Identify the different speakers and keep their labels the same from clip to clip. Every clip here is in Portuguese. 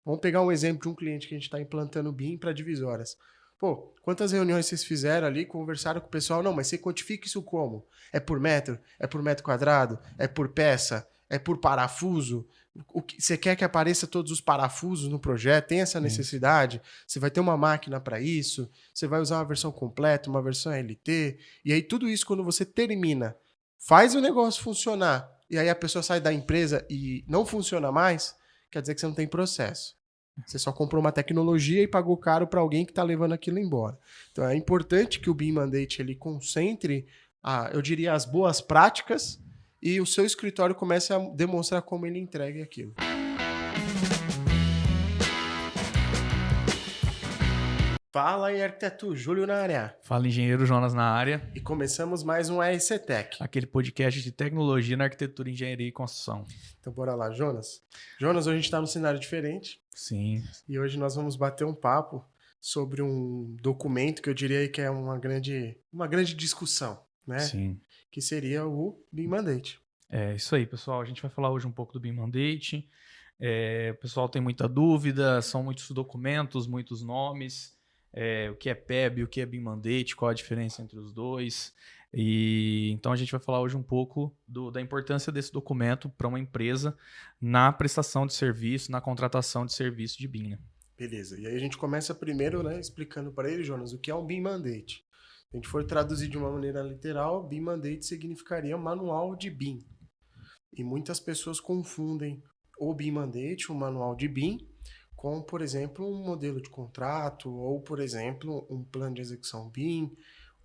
Speaker 1: Vamos pegar um exemplo de um cliente que a gente está implantando o BIM para divisórias. Pô, quantas reuniões vocês fizeram ali, conversaram com o pessoal? Não, mas você quantifica isso como? É por metro? É por metro quadrado? É por peça? É por parafuso? Você quer que apareça todos os parafusos no projeto? Tem essa
Speaker 2: Isso.
Speaker 1: necessidade? Você vai ter uma máquina para isso? Você vai usar uma versão completa, uma versão LT? E aí tudo isso, quando você termina, faz o negócio funcionar, e aí a pessoa sai da empresa e não funciona mais, quer dizer que você não tem processo. Você só comprou uma tecnologia e pagou caro para alguém que está levando aquilo embora. Então é importante que o BIM Mandate ele concentre, eu diria, as boas práticas e o seu escritório comece a demonstrar como ele entrega aquilo. Fala aí, arquiteto Júlio na área.
Speaker 2: Fala, engenheiro Jonas na área.
Speaker 1: E começamos mais um RC Tech.
Speaker 2: Aquele podcast de tecnologia na arquitetura, engenharia e construção.
Speaker 1: Então bora lá, Jonas. Jonas, hoje a gente está num cenário diferente.
Speaker 2: Sim.
Speaker 1: E hoje nós vamos bater um papo sobre um documento que eu diria que é uma grande discussão, né?
Speaker 2: Sim.
Speaker 1: Que seria o BIM Mandate.
Speaker 2: É isso aí, pessoal. A gente vai falar hoje um pouco do BIM Mandate. O pessoal tem muita dúvida, são muitos documentos, muitos nomes. O que é PEB, o que é BIM Mandate, qual a diferença entre os dois. E então a gente vai falar hoje um pouco da importância desse documento para uma empresa na prestação de serviço, na contratação de serviço de BIM, né?
Speaker 1: Beleza. E aí a gente começa primeiro, né, explicando para ele, Jonas, o que é um BIM Mandate. Se a gente for traduzir de uma maneira literal, BIM Mandate significaria manual de BIM. E muitas pessoas confundem o BIM Mandate, o manual de BIM, com, por exemplo, um modelo de contrato ou, por exemplo, um plano de execução BIM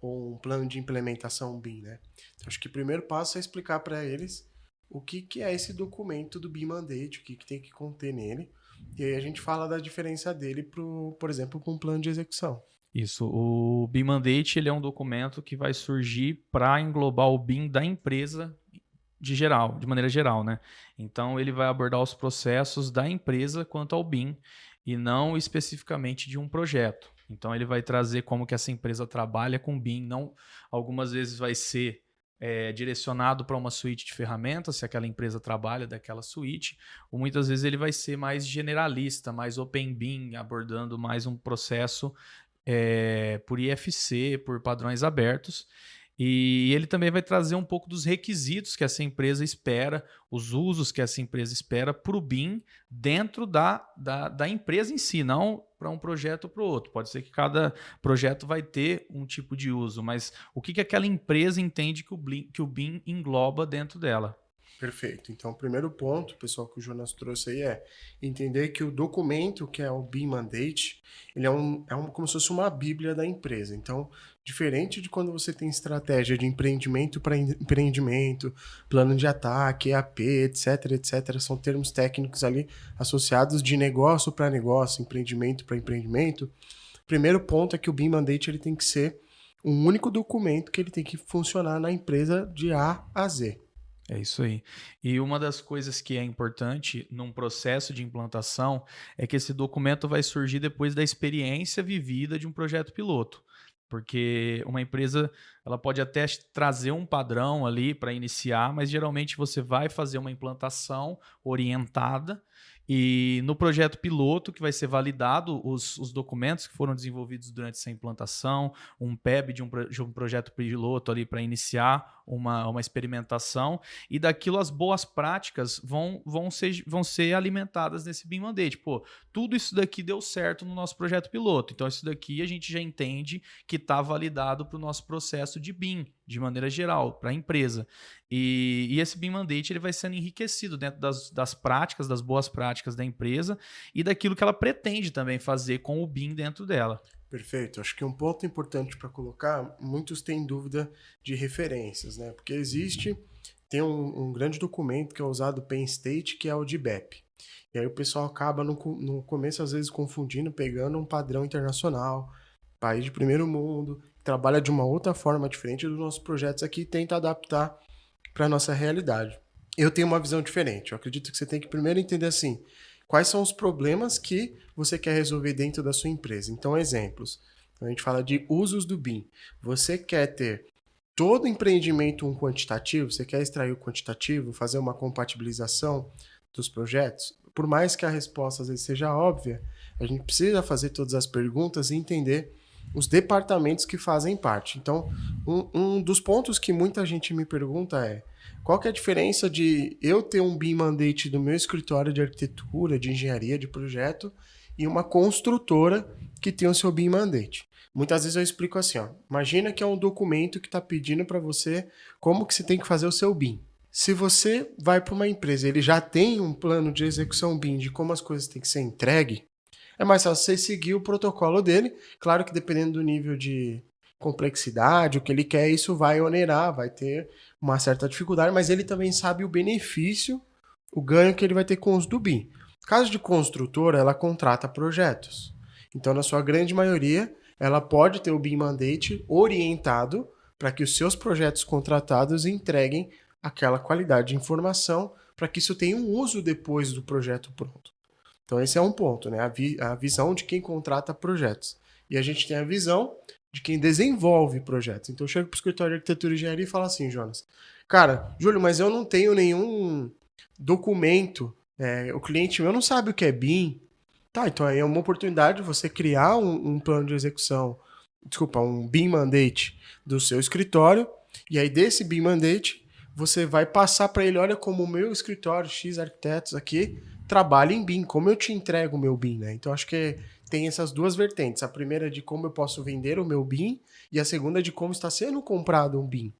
Speaker 1: ou um plano de implementação BIM, né? Então, acho que o primeiro passo é explicar para eles o que é esse documento do BIM Mandate, o que tem que conter nele, e aí a gente fala da diferença dele, por exemplo, com um plano de execução.
Speaker 2: Isso, o BIM Mandate ele é um documento que vai surgir para englobar o BIM da empresa de maneira geral, né? Então ele vai abordar os processos da empresa quanto ao BIM e não especificamente de um projeto. Então ele vai trazer como que essa empresa trabalha com BIM, não algumas vezes vai ser direcionado para uma suíte de ferramentas, se aquela empresa trabalha daquela suíte, ou muitas vezes ele vai ser mais generalista, mais Open BIM, abordando mais um processo por IFC, por padrões abertos. E ele também vai trazer um pouco dos requisitos que essa empresa espera, os usos que essa empresa espera para o BIM dentro da empresa em si, não para um projeto ou para o outro. Pode ser que cada projeto vai ter um tipo de uso, mas o que aquela empresa entende que o BIM engloba dentro dela.
Speaker 1: Perfeito. Então, o primeiro ponto, pessoal, que o Jonas trouxe aí é entender que o documento, que é o BIM Mandate, ele é como se fosse uma bíblia da empresa. Então, diferente de quando você tem estratégia de empreendimento para empreendimento, plano de ataque, EAP, etc, etc, são termos técnicos ali associados de negócio para negócio, empreendimento para empreendimento. O primeiro ponto é que o BIM Mandate ele tem que ser um único documento que ele tem que funcionar na empresa de A a Z.
Speaker 2: É isso aí. E uma das coisas que é importante num processo de implantação é que esse documento vai surgir depois da experiência vivida de um projeto piloto. Porque uma empresa ela pode até trazer um padrão ali para iniciar, mas geralmente você vai fazer uma implantação orientada e no projeto piloto que vai ser validado os documentos que foram desenvolvidos durante essa implantação, um PEB de um projeto piloto ali para iniciar uma experimentação e daquilo as boas práticas vão ser alimentadas nesse BIM Mandate. Pô, tudo isso daqui deu certo no nosso projeto piloto, então isso daqui a gente já entende que está validado para o nosso processo de BIM, de maneira geral, para a empresa. E esse BIM Mandate ele vai sendo enriquecido dentro das práticas, das boas práticas da empresa e daquilo que ela pretende também fazer com o BIM dentro dela.
Speaker 1: Perfeito. Acho que um ponto importante para colocar, muitos têm dúvida de referências, né? Porque tem um grande documento que é usado Penn State, que é o de BEP. E aí o pessoal acaba no começo, às vezes, confundindo, pegando um padrão internacional, país de primeiro mundo, trabalha de uma outra forma diferente dos nossos projetos aqui e tenta adaptar para a nossa realidade. Eu tenho uma visão diferente. Eu acredito que você tem que primeiro entender assim, quais são os problemas que você quer resolver dentro da sua empresa. Então, exemplos. A gente fala de usos do BIM. Você quer ter todo empreendimento um quantitativo? Você quer extrair o quantitativo, fazer uma compatibilização dos projetos? por mais que a resposta às vezes seja óbvia, a gente precisa fazer todas as perguntas e entender os departamentos que fazem parte. Então, um dos pontos que muita gente me pergunta é: qual que é a diferença de eu ter um BIM mandate do meu escritório de arquitetura, de engenharia, de projeto, e uma construtora que tem o seu BIM mandate? Muitas vezes eu explico assim, ó, imagina que é um documento que está pedindo para você como que você tem que fazer o seu BIM. Se você vai para uma empresa e ele já tem um plano de execução BIM de como as coisas têm que ser entregue, é mais fácil você seguir o protocolo dele. Claro que dependendo do nível de complexidade, o que ele quer, isso vai onerar, vai ter uma certa dificuldade, mas ele também sabe o benefício, o ganho que ele vai ter com os do BIM. Caso de construtora, ela contrata projetos. Então, na sua grande maioria, ela pode ter o BIM Mandate orientado para que os seus projetos contratados entreguem aquela qualidade de informação para que isso tenha um uso depois do projeto pronto. Então esse é um ponto, né? A visão de quem contrata projetos. E a gente tem a visão de quem desenvolve projetos. Então eu chego para o escritório de arquitetura e engenharia e falo assim, Jonas, cara, Júlio, mas eu não tenho nenhum documento, o cliente meu não sabe o que é BIM. Tá, então aí é uma oportunidade de você criar um plano de execução, um BIM Mandate do seu escritório, e aí desse BIM Mandate você vai passar para ele, olha como o meu escritório X Arquitetos aqui trabalha em BIM, como eu te entrego o meu BIM, né? Então acho que tem essas duas vertentes. A primeira é de como eu posso vender o meu BIM e a segunda é de como está sendo comprado um BIM.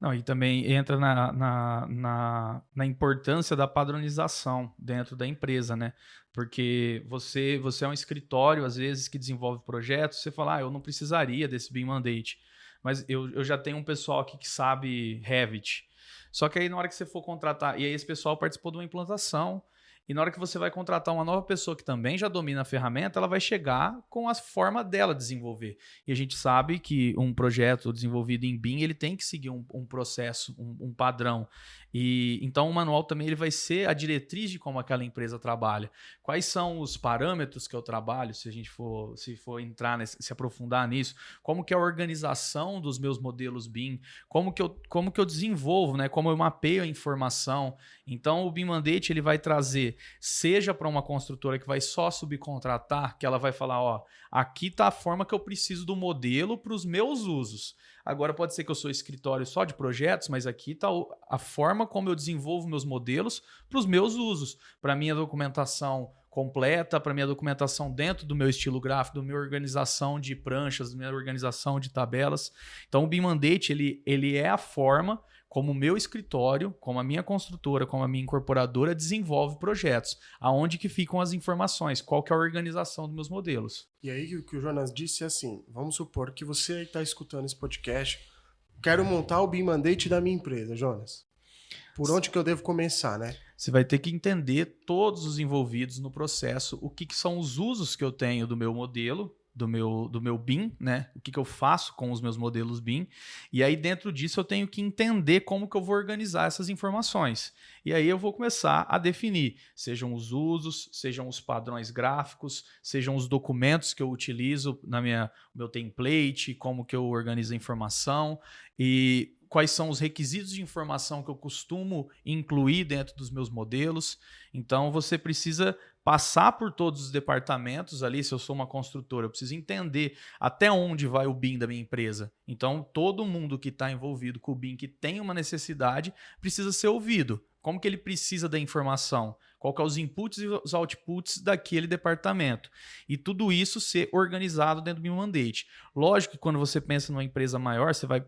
Speaker 2: Não, e também entra na importância da padronização dentro da empresa, né? Porque você é um escritório, às vezes, que desenvolve projetos, você fala, eu não precisaria desse BIM Mandate, mas eu já tenho um pessoal aqui que sabe Revit. Só que aí na hora que você for contratar, e aí esse pessoal participou de uma implantação, e na hora que você vai contratar uma nova pessoa que também já domina a ferramenta, ela vai chegar com a forma dela desenvolver. E a gente sabe que um projeto desenvolvido em BIM, ele tem que seguir um processo, um padrão. E então o manual também ele vai ser a diretriz de como aquela empresa trabalha. Quais são os parâmetros que eu trabalho, se a gente for entrar, se aprofundar nisso, como que é a organização dos meus modelos BIM, como que eu desenvolvo, né? Como eu mapeio a informação. Então o BIM Mandate ele vai trazer, seja para uma construtora que vai só subcontratar, que ela vai falar, aqui está a forma que eu preciso do modelo para os meus usos. Agora pode ser que eu sou escritório só de projetos, mas aqui está a forma como eu desenvolvo meus modelos para os meus usos, para a minha documentação completa, para a minha documentação dentro do meu estilo gráfico, da minha organização de pranchas, da minha organização de tabelas. Então o BIM Mandate ele é a forma como o meu escritório, como a minha construtora, como a minha incorporadora desenvolve projetos. Aonde que ficam as informações? Qual que é a organização dos meus modelos?
Speaker 1: E aí o que o Jonas disse é assim, vamos supor que você está escutando esse podcast, quero montar o BIM Mandate da minha empresa, Jonas. Por onde que eu devo começar, né?
Speaker 2: Você vai ter que entender todos os envolvidos no processo, o que são os usos que eu tenho do meu modelo, do meu BIM, né? O que eu faço com os meus modelos BIM. E aí, dentro disso, eu tenho que entender como que eu vou organizar essas informações. E aí eu vou começar a definir, sejam os usos, sejam os padrões gráficos, sejam os documentos que eu utilizo no meu template, como que eu organizo a informação e quais são os requisitos de informação que eu costumo incluir dentro dos meus modelos. Então, você precisa passar por todos os departamentos ali. Se eu sou uma construtora, eu preciso entender até onde vai o BIM da minha empresa. Então, todo mundo que está envolvido com o BIM, que tem uma necessidade, precisa ser ouvido. Como que ele precisa da informação? Qual que é os inputs e os outputs daquele departamento? E tudo isso ser organizado dentro do BIM Mandate. Lógico que quando você pensa numa empresa maior, você vai,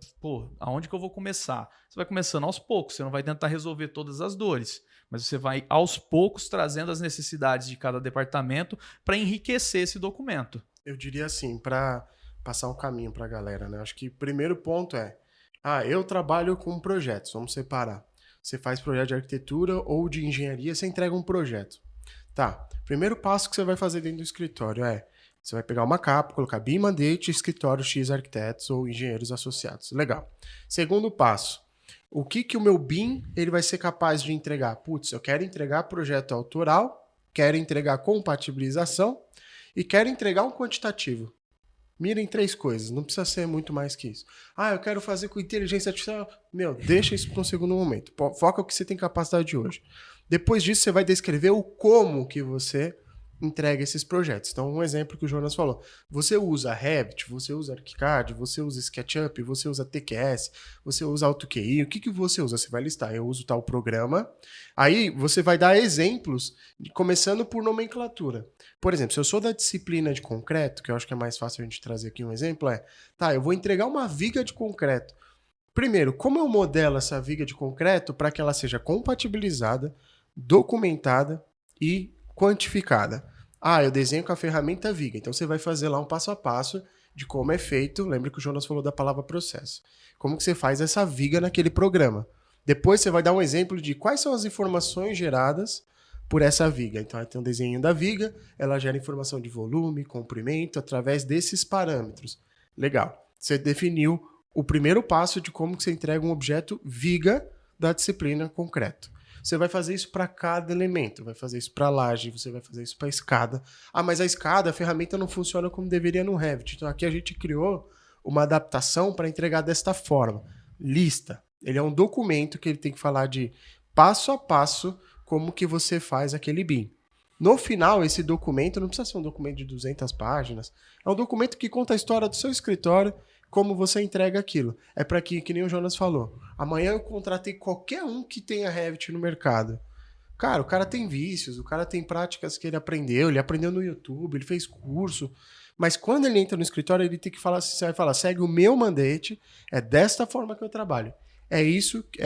Speaker 2: aonde que eu vou começar? Você vai começando aos poucos, você não vai tentar resolver todas as dores, mas você vai aos poucos trazendo as necessidades de cada departamento para enriquecer esse documento.
Speaker 1: Eu diria assim, para passar um caminho para a galera, né? Acho que o primeiro ponto é, eu trabalho com projetos, vamos separar. Você faz projeto de arquitetura ou de engenharia, você entrega um projeto. Tá, primeiro passo que você vai fazer dentro do escritório você vai pegar uma capa, colocar BIM Mandate, escritório X Arquitetos ou engenheiros associados. Legal. Segundo passo, o que o meu BIM ele vai ser capaz de entregar? Eu quero entregar projeto autoral, quero entregar compatibilização e quero entregar um quantitativo. Mira em 3 coisas, não precisa ser muito mais que isso. Eu quero fazer com inteligência artificial. Deixa isso para um segundo momento. Foca o que você tem capacidade de hoje. Depois disso, você vai descrever o como que você entrega esses projetos. Então, um exemplo que o Jonas falou. Você usa Revit, você usa ArchiCAD, você usa SketchUp, você usa TQS, você usa AutoQI. O que você usa? Você vai listar. Eu uso tal programa. Aí, você vai dar exemplos, começando por nomenclatura. Por exemplo, se eu sou da disciplina de concreto, que eu acho que é mais fácil a gente trazer aqui um exemplo, eu vou entregar uma viga de concreto. Primeiro, como eu modelo essa viga de concreto para que ela seja compatibilizada, documentada e quantificada? Eu desenho com a ferramenta viga. Então você vai fazer lá um passo a passo de como é feito. Lembra que o Jonas falou da palavra processo. Como que você faz essa viga naquele programa. Depois você vai dar um exemplo de quais são as informações geradas por essa viga. Então tem um desenho da viga, ela gera informação de volume, comprimento, através desses parâmetros. Legal. Você definiu o primeiro passo de como que você entrega um objeto viga da disciplina concreto. Você vai fazer isso para cada elemento, vai fazer isso para laje, você vai fazer isso para escada. Mas a escada, a ferramenta não funciona como deveria no Revit. Então aqui a gente criou uma adaptação para entregar desta forma. Lista. Ele é um documento que ele tem que falar de passo a passo como que você faz aquele BIM. No final, esse documento não precisa ser um documento de 200 páginas. É um documento que conta a história do seu escritório, como você entrega aquilo. É para que nem o Jonas falou. Amanhã eu contratei qualquer um que tenha Revit no mercado. Cara, o cara tem vícios, o cara tem práticas que ele aprendeu no YouTube, ele fez curso. Mas quando ele entra no escritório, ele tem que falar, você vai falar, segue o meu mandate, é desta forma que eu trabalho. É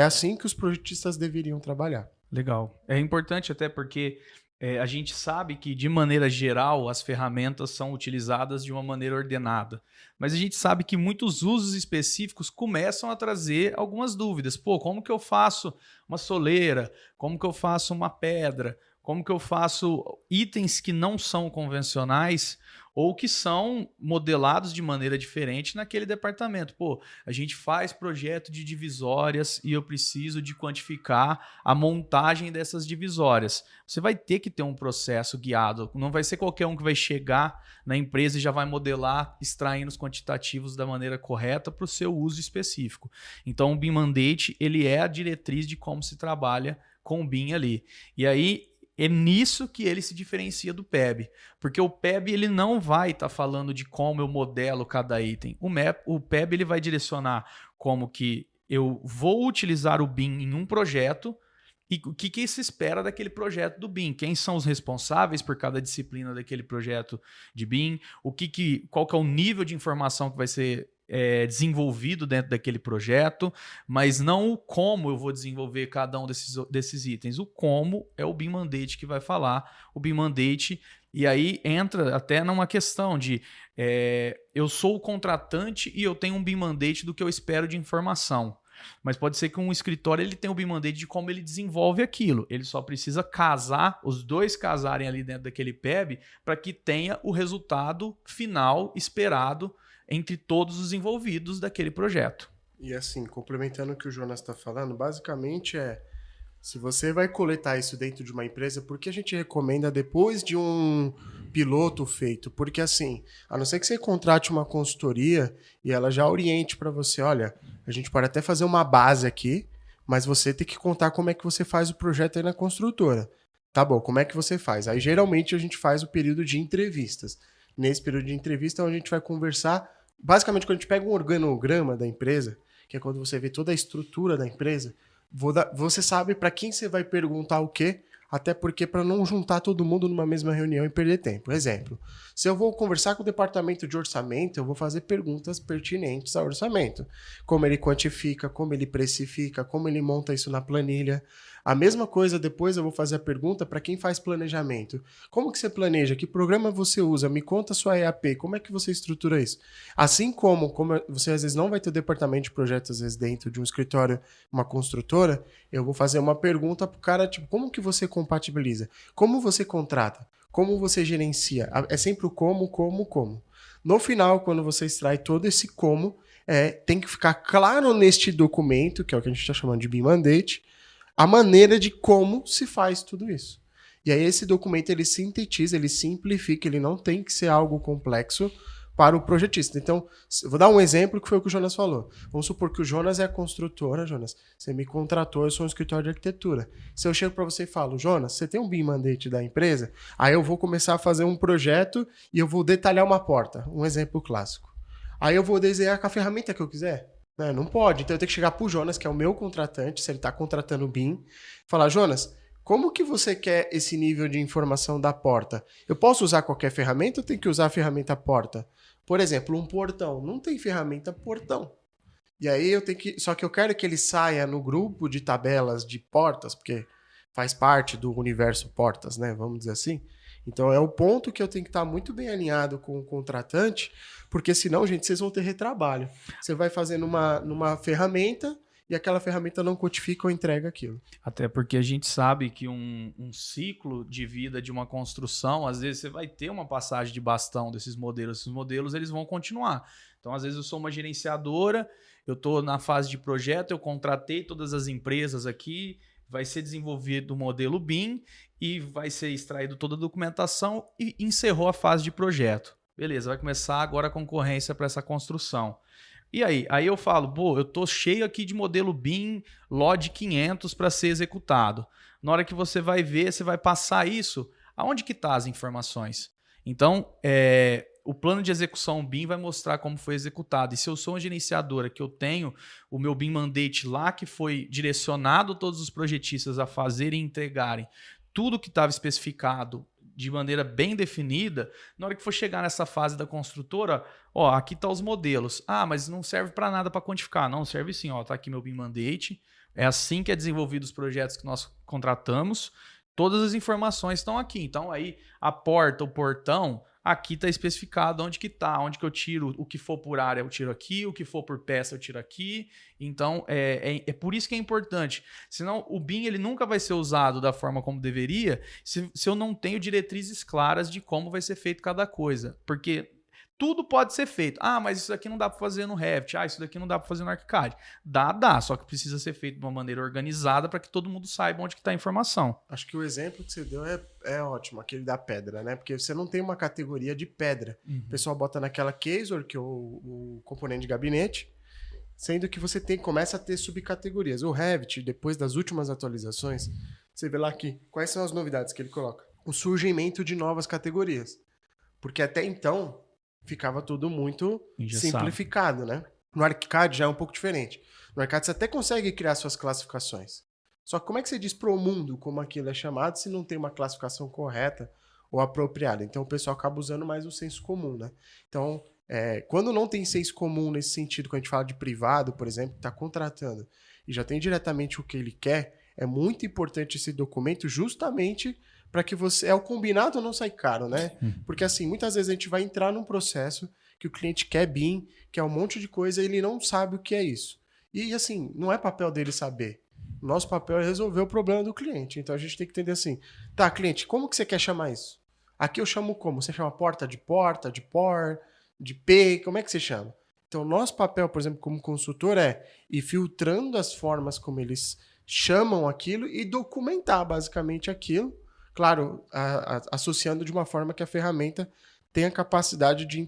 Speaker 1: assim que os projetistas deveriam trabalhar.
Speaker 2: Legal. É importante até porque a gente sabe que, de maneira geral, as ferramentas são utilizadas de uma maneira ordenada. Mas a gente sabe que muitos usos específicos começam a trazer algumas dúvidas. Como que eu faço uma soleira? Como que eu faço uma pedra? Como que eu faço itens que não são convencionais ou que são modelados de maneira diferente naquele departamento? A gente faz projeto de divisórias e eu preciso de quantificar a montagem dessas divisórias. Você vai ter que ter um processo guiado. Não vai ser qualquer um que vai chegar na empresa e já vai modelar extraindo os quantitativos da maneira correta para o seu uso específico. Então, o BIM Mandate, ele é a diretriz de como se trabalha com o BIM ali. E aí, é nisso que ele se diferencia do PEB, porque o PEB ele não vai estar falando de como eu modelo cada item. O PEB ele vai direcionar como que eu vou utilizar o BIM em um projeto e o que se espera daquele projeto do BIM, quem são os responsáveis por cada disciplina daquele projeto de BIM, qual que é o nível de informação que vai ser desenvolvido dentro daquele projeto, mas não o como eu vou desenvolver cada um desses itens. O como é o BIM Mandate que vai falar, o BIM Mandate, e aí entra até numa questão de eu sou o contratante e eu tenho um BIM Mandate do que eu espero de informação. Mas pode ser que um escritório ele tenha um BIM Mandate de como ele desenvolve aquilo. Ele só precisa casar, os dois casarem ali dentro daquele PEB para que tenha o resultado final esperado entre todos os envolvidos daquele projeto.
Speaker 1: E assim, complementando o que o Jonas está falando, basicamente se você vai coletar isso dentro de uma empresa, por que a gente recomenda depois de um piloto feito? Porque assim, a não ser que você contrate uma consultoria e ela já oriente para você, olha, a gente pode até fazer uma base aqui, mas você tem que contar como é que você faz o projeto aí na construtora. Tá bom, como é que você faz? Aí geralmente a gente faz o período de entrevistas. Nesse período de entrevista, a gente vai conversar. Basicamente, quando a gente pega um organograma da empresa, que é quando você vê toda a estrutura da empresa, você sabe para quem você vai perguntar o quê, até porque para não juntar todo mundo numa mesma reunião e perder tempo. Exemplo, se eu vou conversar com o departamento de orçamento, eu vou fazer perguntas pertinentes ao orçamento. Como ele quantifica, como ele precifica, como ele monta isso na planilha. A mesma coisa, depois eu vou fazer a pergunta para quem faz planejamento. Como que você planeja? Que programa você usa? Me conta a sua EAP. Como é que você estrutura isso? Assim como você às vezes não vai ter o departamento de projetos, às vezes dentro de um escritório, uma construtora, eu vou fazer uma pergunta pro cara, tipo, como que você compatibiliza? Como você contrata? Como você gerencia? É sempre o como. No final, quando você extrai todo esse como, tem que ficar claro neste documento, que é o que a gente está chamando de BIM Mandate, a maneira de como se faz tudo isso. E aí esse documento ele sintetiza, ele simplifica, ele não tem que ser algo complexo para o projetista. Então, eu vou dar um exemplo que foi o que o Jonas falou. Vamos supor que o Jonas é a construtora, Jonas, você me contratou, eu sou um escritório de arquitetura. Se eu chego para você e falo, Jonas, você tem um BIM mandate da empresa? Aí eu vou começar a fazer um projeto e eu vou detalhar uma porta, um exemplo clássico. Aí eu vou desenhar com a ferramenta que eu quiser? Não pode. Então eu tenho que chegar pro Jonas, que é o meu contratante, se ele está contratando o BIM, falar, Jonas, como que você quer esse nível de informação da porta? Eu posso usar qualquer ferramenta ou tenho que usar a ferramenta porta? Por exemplo, um portão. Não tem ferramenta portão. E aí eu tenho que... Só que eu quero que ele saia no grupo de tabelas de portas, porque faz parte do universo portas, né? Vamos dizer assim. Então é o ponto que eu tenho que estar muito bem alinhado com o contratante, porque senão, gente, vocês vão ter retrabalho. Você vai fazer numa ferramenta e aquela ferramenta não codifica ou entrega aquilo.
Speaker 2: Até porque a gente sabe que um ciclo de vida de uma construção, às vezes você vai ter uma passagem de bastão desses modelos. Esses modelos eles vão continuar. Então, às vezes eu sou uma gerenciadora, eu estou na fase de projeto, eu contratei todas as empresas aqui, vai ser desenvolvido o modelo BIM e vai ser extraído toda a documentação e encerrou a fase de projeto. Beleza, vai começar agora a concorrência para essa construção. E aí? Aí eu falo, pô, eu tô cheio aqui de modelo BIM LOD 500 para ser executado. Na hora que você vai ver, você vai passar isso, aonde que tá as informações? Então, o plano de execução BIM vai mostrar como foi executado. E se eu sou uma gerenciadora que eu tenho o meu BIM mandate lá, que foi direcionado todos os projetistas a fazerem e entregarem tudo que estava especificado de maneira bem definida, na hora que for chegar nessa fase da construtora, ó, aqui tá os modelos. Ah, mas não serve para nada para quantificar. Não, serve sim, ó, tá aqui meu BIM mandate. É assim que é desenvolvido os projetos que nós contratamos. Todas as informações estão aqui. Então aí a porta, o portão, aqui está especificado onde que tá, onde que eu tiro, o que for por área eu tiro aqui, o que for por peça eu tiro aqui. Então é por isso que é importante. Senão o BIM ele nunca vai ser usado da forma como deveria se eu não tenho diretrizes claras de como vai ser feito cada coisa. Porque tudo pode ser feito. Ah, mas isso daqui não dá para fazer no Revit. Ah, isso daqui não dá para fazer no ArchiCAD. Dá. Só que precisa ser feito de uma maneira organizada para que todo mundo saiba onde está a informação.
Speaker 1: Acho que o exemplo que você deu é ótimo, aquele da pedra, né? Porque você não tem uma categoria de pedra. Uhum. O pessoal bota naquela Casor, que é o componente de gabinete, sendo que você começa a ter subcategorias. O Revit, depois das últimas atualizações, você vê lá aqui, quais são as novidades que ele coloca? O surgimento de novas categorias. Porque até então ficava tudo muito simplificado, né? No ArchiCAD já é um pouco diferente. No ArchiCAD você até consegue criar suas classificações. Só que como é que você diz para o mundo como aquilo é chamado se não tem uma classificação correta ou apropriada? Então o pessoal acaba usando mais o senso comum, né? Então, quando não tem senso comum nesse sentido, quando a gente fala de privado, por exemplo, que está contratando e já tem diretamente o que ele quer, é muito importante esse documento justamente para que você... o combinado não sai caro, né? Porque assim, muitas vezes a gente vai entrar num processo que o cliente quer BIM, quer um monte de coisa e ele não sabe o que é isso. E assim, não é papel dele saber. O nosso papel é resolver o problema do cliente. Então a gente tem que entender assim, tá, cliente, como que você quer chamar isso? Aqui eu chamo como? Você chama porta, de POR, de P, como é que você chama? Então nosso papel, por exemplo, como consultor é ir filtrando as formas como eles chamam aquilo e documentar basicamente aquilo. Claro, associando de uma forma que a ferramenta tenha capacidade de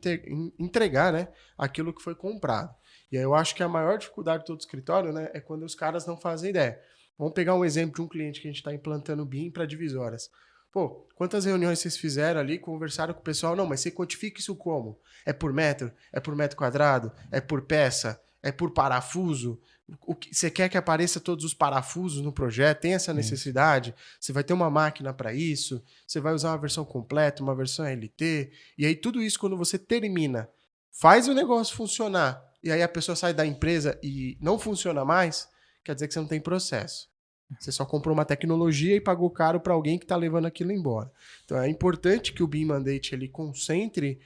Speaker 1: entregar, né, aquilo que foi comprado. E aí eu acho que a maior dificuldade de todo escritório, né, é quando os caras não fazem ideia. Vamos pegar um exemplo de um cliente que a gente está implantando BIM para divisórias. Pô, quantas reuniões vocês fizeram ali, conversaram com o pessoal? Não, mas você quantifica isso como? É por metro? É por metro quadrado? É por peça? É por parafuso? Você quer que apareça todos os parafusos no projeto? Tem essa necessidade? Você vai ter uma máquina para isso? Você vai usar uma versão completa, uma versão LT? E aí tudo isso, quando você termina, faz o negócio funcionar, e aí a pessoa sai da empresa e não funciona mais, quer dizer que você não tem processo. Você só comprou uma tecnologia e pagou caro para alguém que está levando aquilo embora. Então é importante que o BIM Mandate ele concentre,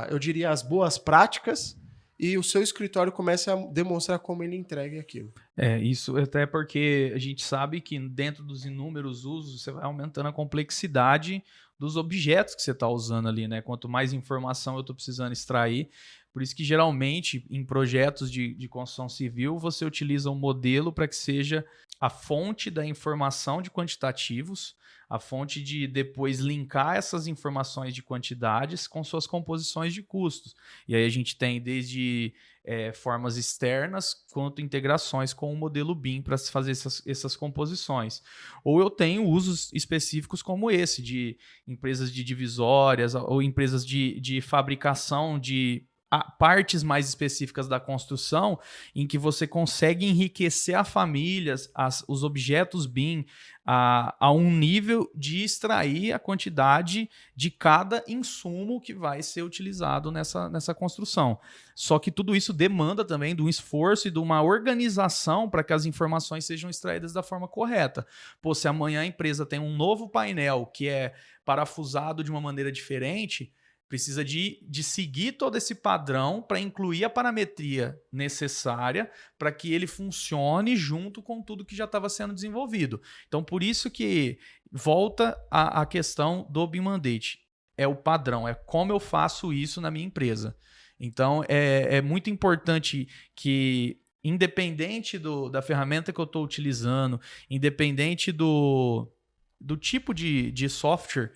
Speaker 1: eu diria, as boas práticas e o seu escritório comece a demonstrar como ele entrega aquilo.
Speaker 2: Isso até porque a gente sabe que dentro dos inúmeros usos você vai aumentando a complexidade dos objetos que você está usando ali, né? Quanto mais informação eu estou precisando extrair. Por isso que geralmente em projetos de construção civil você utiliza um modelo para que seja a fonte da informação de quantitativos, a fonte de depois linkar essas informações de quantidades com suas composições de custos. E aí a gente tem desde formas externas quanto integrações com o modelo BIM para se fazer essas composições. Ou eu tenho usos específicos como esse, de empresas de divisórias ou empresas de fabricação de partes mais específicas da construção, em que você consegue enriquecer a famílias, os objetos BIM, a um nível de extrair a quantidade de cada insumo que vai ser utilizado nessa construção. Só que tudo isso demanda também de um esforço e de uma organização para que as informações sejam extraídas da forma correta. Pô, se amanhã a empresa tem um novo painel que é parafusado de uma maneira diferente, precisa de seguir todo esse padrão para incluir a parametria necessária para que ele funcione junto com tudo que já estava sendo desenvolvido. Então, por isso que volta a questão do BIM Mandate. É o padrão, é como eu faço isso na minha empresa. Então, é muito importante que, independente da ferramenta que eu estou utilizando, independente do tipo de software,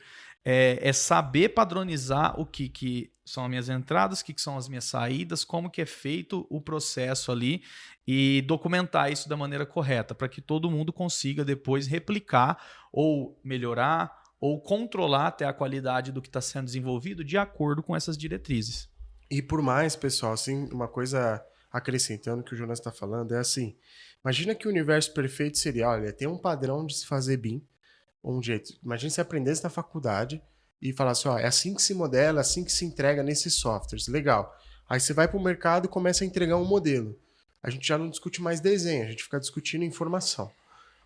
Speaker 2: é saber padronizar o que são as minhas entradas, o que são as minhas saídas, como que é feito o processo ali e documentar isso da maneira correta, para que todo mundo consiga depois replicar ou melhorar ou controlar até a qualidade do que está sendo desenvolvido de acordo com essas diretrizes.
Speaker 1: E por mais, pessoal, assim, uma coisa acrescentando que o Jonas está falando é assim, imagina que o universo perfeito seria, olha, tem um padrão de se fazer BIM, um jeito. Imagina se aprendesse na faculdade e falasse, ó, é assim que se modela, é assim que se entrega nesses softwares. Legal. Aí você vai para o mercado e começa a entregar um modelo. A gente já não discute mais desenho, a gente fica discutindo informação.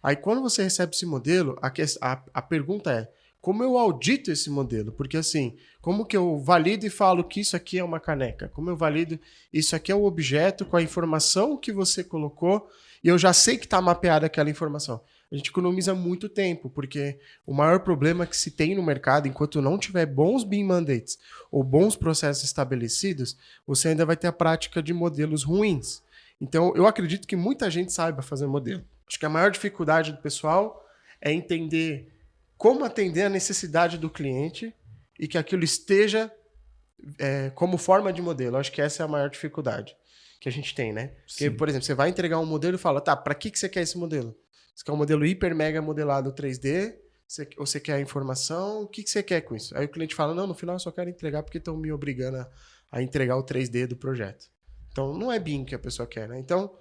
Speaker 1: Aí quando você recebe esse modelo, a pergunta é, como eu audito esse modelo? Porque assim, como que eu valido e falo que isso aqui é uma caneca? Como eu valido isso aqui é o objeto com a informação que você colocou e eu já sei que está mapeada aquela informação? A gente economiza muito tempo, porque o maior problema que se tem no mercado, enquanto não tiver bons BIM mandates ou bons processos estabelecidos, você ainda vai ter a prática de modelos ruins. Então, eu acredito que muita gente saiba fazer modelo. Acho que a maior dificuldade do pessoal é entender como atender a necessidade do cliente e que aquilo esteja como forma de modelo. Acho que essa é a maior dificuldade que a gente tem, né? Porque, por exemplo, você vai entregar um modelo e fala, tá, para que você quer esse modelo? Você quer um modelo hiper mega modelado 3D? Ou você quer a informação? O que você quer com isso? Aí o cliente fala, não, no final eu só quero entregar porque estão me obrigando a entregar o 3D do projeto. Então, não é BIM que a pessoa quer, né? Então,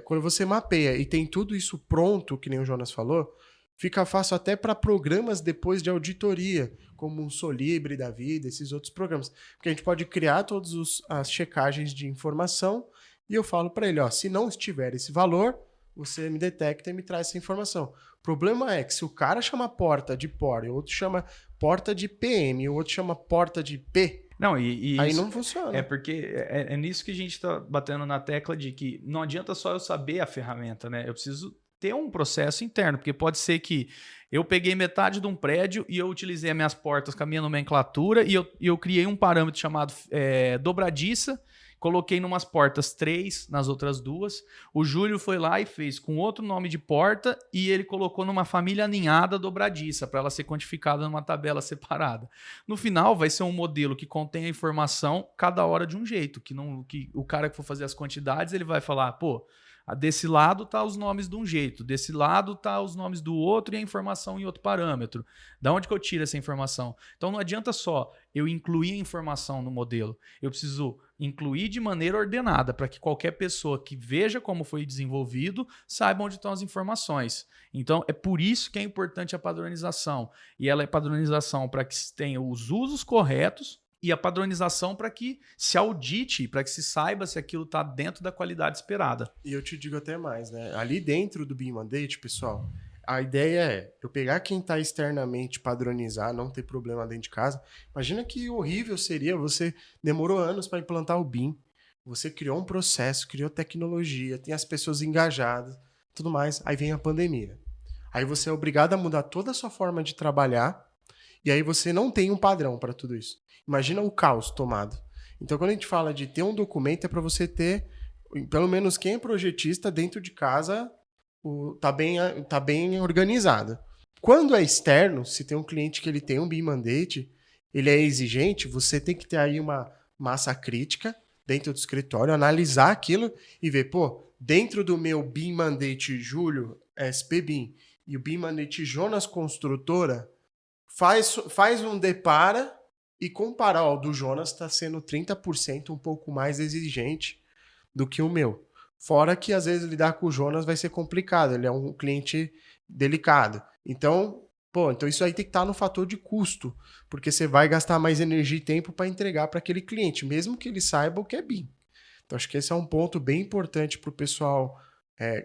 Speaker 1: quando você mapeia e tem tudo isso pronto, que nem o Jonas falou, fica fácil até para programas depois de auditoria, como um Solibre da vida, esses outros programas. Porque a gente pode criar todas as checagens de informação e eu falo para ele, ó, se não estiver esse valor, você me detecta e me traz essa informação. O problema é que se o cara chama porta de POR, e o outro chama porta de PM, e o outro chama porta de P,
Speaker 2: não,
Speaker 1: aí
Speaker 2: isso
Speaker 1: não funciona.
Speaker 2: É porque é nisso que a gente está batendo na tecla de que não adianta só eu saber a ferramenta, né? Eu preciso ter um processo interno, porque pode ser que eu peguei metade de um prédio e eu utilizei as minhas portas com a minha nomenclatura e eu criei um parâmetro chamado dobradiça, coloquei numas portas 3, nas outras 2. O Júlio foi lá e fez com outro nome de porta e ele colocou numa família aninhada dobradiça para ela ser quantificada numa tabela separada. No final, vai ser um modelo que contém a informação cada hora de um jeito, que o cara que for fazer as quantidades, ele vai falar, pô, desse lado tá os nomes de um jeito, desse lado tá os nomes do outro e a informação em outro parâmetro. Da onde que eu tiro essa informação? Então não adianta só eu incluir a informação no modelo. Eu preciso incluir de maneira ordenada para que qualquer pessoa que veja como foi desenvolvido saiba onde estão as informações. Então é por isso que é importante a padronização. E ela é padronização para que se tenha os usos corretos e a padronização para que se audite, para que se saiba se aquilo está dentro da qualidade esperada.
Speaker 1: E eu te digo até mais, né? Ali dentro do BIM Mandate, pessoal, a ideia é eu pegar quem está externamente, padronizar, não ter problema dentro de casa. Imagina que horrível seria, você demorou anos para implantar o BIM, você criou um processo, criou tecnologia, tem as pessoas engajadas, tudo mais, aí vem a pandemia. Aí você é obrigado a mudar toda a sua forma de trabalhar e aí você não tem um padrão para tudo isso. Imagina o caos tomado. Então, quando a gente fala de ter um documento, é para você ter, pelo menos quem é projetista, dentro de casa, tá bem organizado. Quando é externo, se tem um cliente que ele tem um BIM mandate, ele é exigente, você tem que ter aí uma massa crítica dentro do escritório, analisar aquilo e ver, dentro do meu BIM mandate Júlio SP BIM e o BIM mandate Jonas Construtora, faz um depara e comparar, o do Jonas está sendo 30% um pouco mais exigente do que o meu. Fora que às vezes lidar com o Jonas vai ser complicado, ele é um cliente delicado. Então isso aí tem que estar no fator de custo, porque você vai gastar mais energia e tempo para entregar para aquele cliente, mesmo que ele saiba o que é BIM. Então acho que esse é um ponto bem importante para o pessoal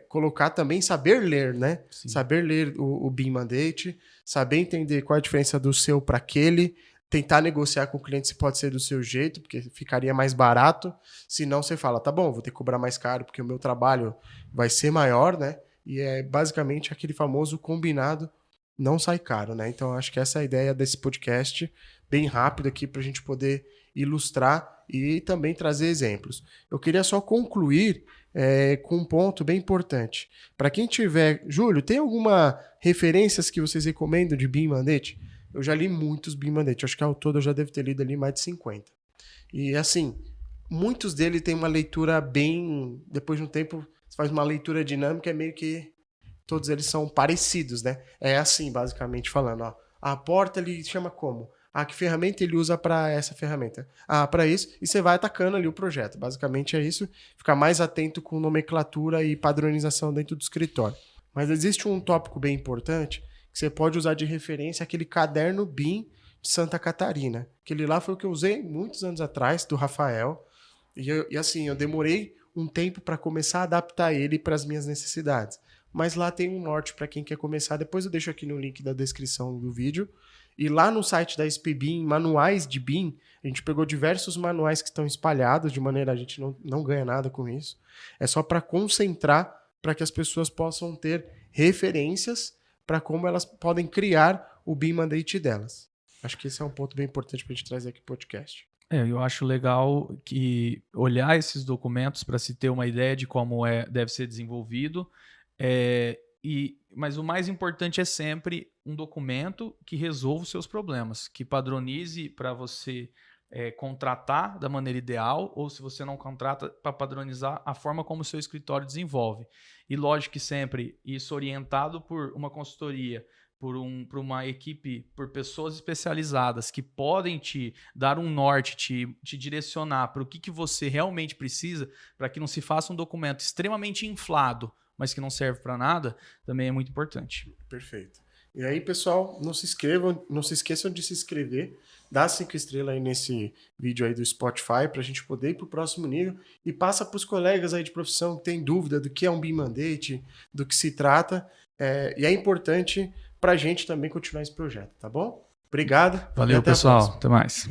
Speaker 1: colocar também, saber ler, né? Sim. Saber ler o BIM mandate, saber entender qual é a diferença do seu para aquele, tentar negociar com o cliente se pode ser do seu jeito, porque ficaria mais barato. Se não, você fala, tá bom, vou ter que cobrar mais caro porque o meu trabalho vai ser maior, né? E é basicamente aquele famoso combinado não sai caro, né? Então, acho que essa é a ideia desse podcast, bem rápido aqui para a gente poder ilustrar e também trazer exemplos. Eu queria só concluir com um ponto bem importante. Para quem tiver... Júlio, tem alguma referências que vocês recomendam de BIM mandate? Eu já li muitos BIM mandate. Acho que ao todo eu já devo ter lido ali mais de 50. E assim, muitos deles têm uma leitura bem... Depois de um tempo, você faz uma leitura dinâmica, é meio que todos eles são parecidos, né? É assim, basicamente falando, ó. A porta ele chama como? Que ferramenta ele usa para essa ferramenta? Para isso. E você vai atacando ali o projeto. Basicamente é isso. Ficar mais atento com nomenclatura e padronização dentro do escritório. Mas existe um tópico bem importante que você pode usar de referência, aquele caderno BIM de Santa Catarina. Aquele lá foi o que eu usei muitos anos atrás, do Rafael. E assim, eu demorei um tempo para começar a adaptar ele para as minhas necessidades. Mas lá tem um norte para quem quer começar. Depois eu deixo aqui no link da descrição do vídeo. E lá no site da SP BIM, manuais de BIM, a gente pegou diversos manuais que estão espalhados, de maneira a gente não ganha nada com isso. É só para concentrar, para que as pessoas possam ter referências para como elas podem criar o BIM mandate delas. Acho que esse é um ponto bem importante para a gente trazer aqui no podcast.
Speaker 2: Eu acho legal que olhar esses documentos para se ter uma ideia de como deve ser desenvolvido. Mas o mais importante é sempre um documento que resolva os seus problemas, que padronize para você contratar da maneira ideal, ou se você não contrata, para padronizar a forma como o seu escritório desenvolve. E lógico que sempre isso orientado por uma consultoria, por uma equipe, por pessoas especializadas que podem te dar um norte, te direcionar para o que você realmente precisa, para que não se faça um documento extremamente inflado, mas que não serve para nada, também é muito importante.
Speaker 1: Perfeito. E aí, pessoal, não se esqueçam de se inscrever, dar 5 estrelas aí nesse vídeo aí do Spotify para a gente poder ir para o próximo nível e passa para os colegas aí de profissão que tem dúvida do que é um BIM mandate, do que se trata, e é importante para a gente também continuar esse projeto, tá bom? Obrigado.
Speaker 2: Valeu, pessoal. Até mais.